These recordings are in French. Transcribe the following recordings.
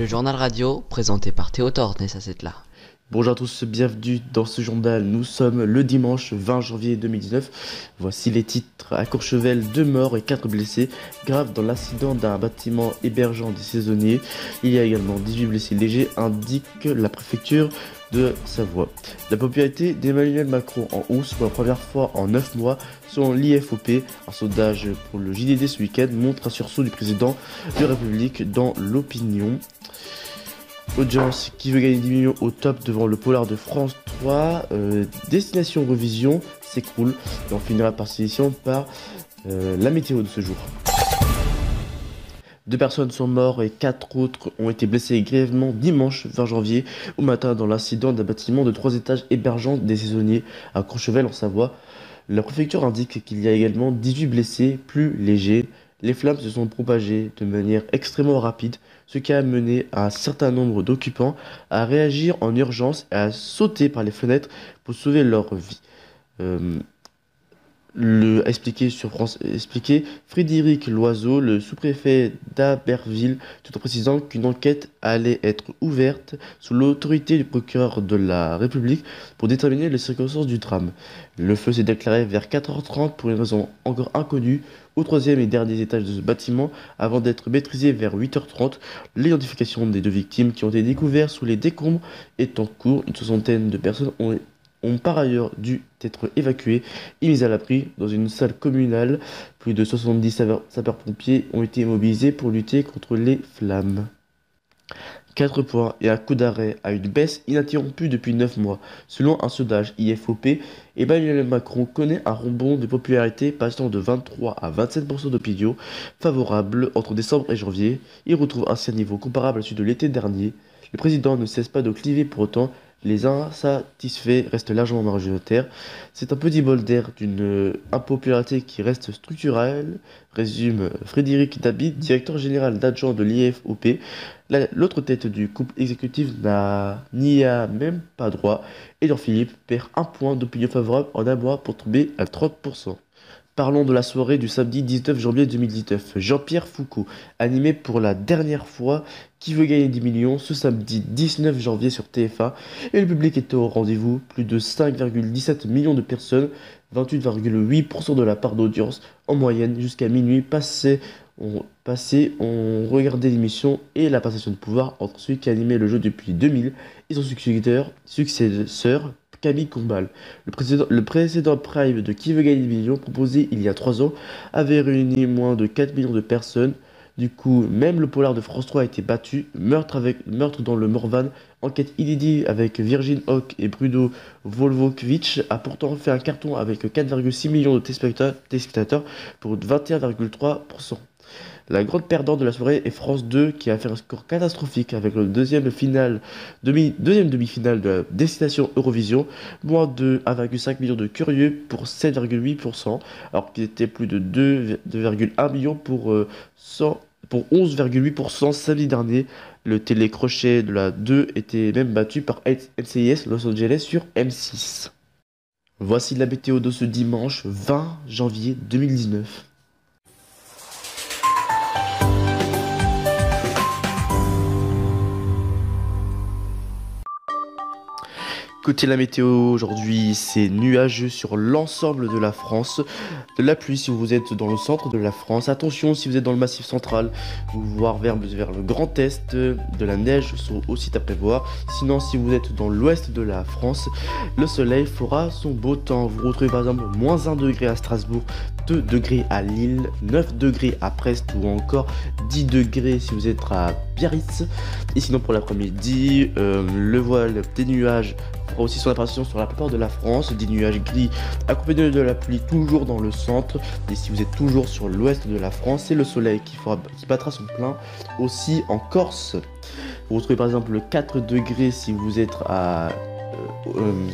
Le journal radio présenté par Théodore Nessacetla. Bonjour à tous, bienvenue dans ce journal. Nous sommes le dimanche 20 janvier 2019. Voici les titres. À Courchevel, 2 morts et 4 blessés graves dans l'accident d'un bâtiment hébergeant des saisonniers. Il y a également 18 blessés légers, indique la préfecture de Savoie. La popularité d'Emmanuel Macron en hausse pour la première fois en 9 mois selon l'IFOP. Un sondage pour le JDD ce week-end montre un sursaut du président de la République dans l'opinion. Audience qui veut gagner 10 millions au top devant le polar de France 3. Destination Eurovision s'écroule. Et on finira par cette édition par la météo de ce jour. 2 personnes sont mortes et 4 autres ont été blessées grièvement dimanche 20 janvier au matin dans l'incident d'un bâtiment de 3 étages hébergeant des saisonniers à Courchevel en Savoie. La préfecture indique qu'il y a également 18 blessés plus légers. Les flammes se sont propagées de manière extrêmement rapide, ce qui a amené un certain nombre d'occupants à réagir en urgence et à sauter par les fenêtres pour sauver leur vie. Expliqué Frédéric Loiseau, le sous-préfet d'Aberville, tout en précisant qu'une enquête allait être ouverte sous l'autorité du procureur de la République pour déterminer les circonstances du drame. Le feu s'est déclaré vers 4h30 pour une raison encore inconnue au 3e et dernier étage de ce bâtiment avant d'être maîtrisé vers 8h30. L'identification des 2 victimes qui ont été découvertes sous les décombres est en cours. Une soixantaine de personnes ont par ailleurs dû être évacuées et mises à l'abri dans une salle communale. Plus de 70 sapeurs-pompiers ont été mobilisés pour lutter contre les flammes. 4 points et un coup d'arrêt à une baisse ininterrompue depuis 9 mois. Selon un sondage IFOP, Emmanuel Macron connaît un rebond de popularité passant de 23 à 27% d'opinion favorable entre décembre et janvier. Il retrouve ainsi un niveau comparable à celui de l'été dernier. Le président ne cesse pas de cliver pour autant. Les insatisfaits restent largement majoritaires. C'est un petit bol d'air d'une impopularité qui reste structurelle, résume Frédéric Dabi, directeur général adjoint de l'IFOP. L'autre tête du couple exécutif n'y a même pas droit. Édouard Philippe perd 1 point d'opinion favorable en un mois pour tomber à 30%. Parlons de la soirée du samedi 19 janvier 2019. Jean-Pierre Foucault, animé pour la dernière fois Qui veut gagner 10 millions ce samedi 19 janvier sur TF1. Et le public était au rendez-vous. Plus de 5,17 millions de personnes, 28,8% de la part d'audience en moyenne jusqu'à minuit ont regardé l'émission et la passation de pouvoir entre celui qui animait le jeu depuis 2000 et son successeur Camille Combal. Le précédent prime de Qui veut gagner 10 millions, proposé il y a 3 ans, avait réuni moins de 4 millions de personnes. Du coup, même le polar de France 3 a été battu. Meurtre dans le Morvan, enquête inédite avec Virgin Hawk et Bruno Volvovic a pourtant fait un carton avec 4,6 millions de téléspectateurs pour 21,3%. La grande perdante de la soirée est France 2 qui a fait un score catastrophique avec le deuxième demi-finale de la destination Eurovision, moins de 1,5 million de curieux pour 7,8%, alors qu'il était plus de 2,1 millions pour 11,8% samedi dernier. Le télécrochet de la 2 était même battu par NCIS Los Angeles sur M6. Voici la météo de ce dimanche 20 janvier 2019. Côté la météo, aujourd'hui, c'est nuageux sur l'ensemble de la France. De la pluie si vous êtes dans le centre de la France. Attention si vous êtes dans le massif central, voire vers le Grand Est, de la neige sont aussi à prévoir. Sinon, si vous êtes dans l'ouest de la France, le soleil fera son beau temps. Vous retrouvez par exemple moins 1 degré à Strasbourg, 2 degrés à Lille, 9 degrés à Brest ou encore 10 degrés si vous êtes à Biarritz. Et sinon pour l'après-midi, le voile des nuages fera aussi son apparition sur la plupart de la France, des nuages gris accompagnés de la pluie toujours dans le centre. Et si vous êtes toujours sur l'ouest de la France, c'est le soleil qui battra son plein aussi en Corse. Vous retrouvez par exemple 4 degrés si vous êtes à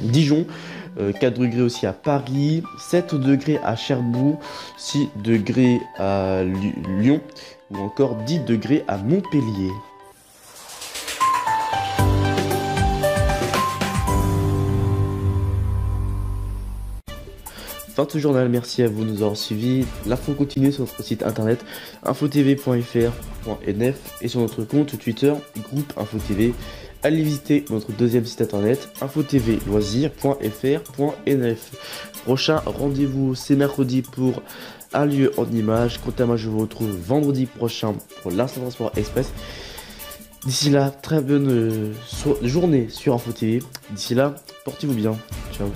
Dijon, 4 degrés aussi à Paris, 7 degrés à Cherbourg, 6 degrés à Lyon ou encore 10 degrés à Montpellier. fin de ce journal. Merci à vous de nous avoir suivis. L'info continue sur notre site internet infotv.fr.nf et sur notre compte Twitter groupe InfoTV. Allez visiter notre deuxième site internet infotvloisirs.fr.nf. Prochain rendez-vous c'est mercredi pour un lieu en images. Quant à moi, je vous retrouve vendredi prochain pour l'Instant Transport Express. D'ici là, très bonne journée sur InfoTV. D'ici là, portez-vous bien. Ciao.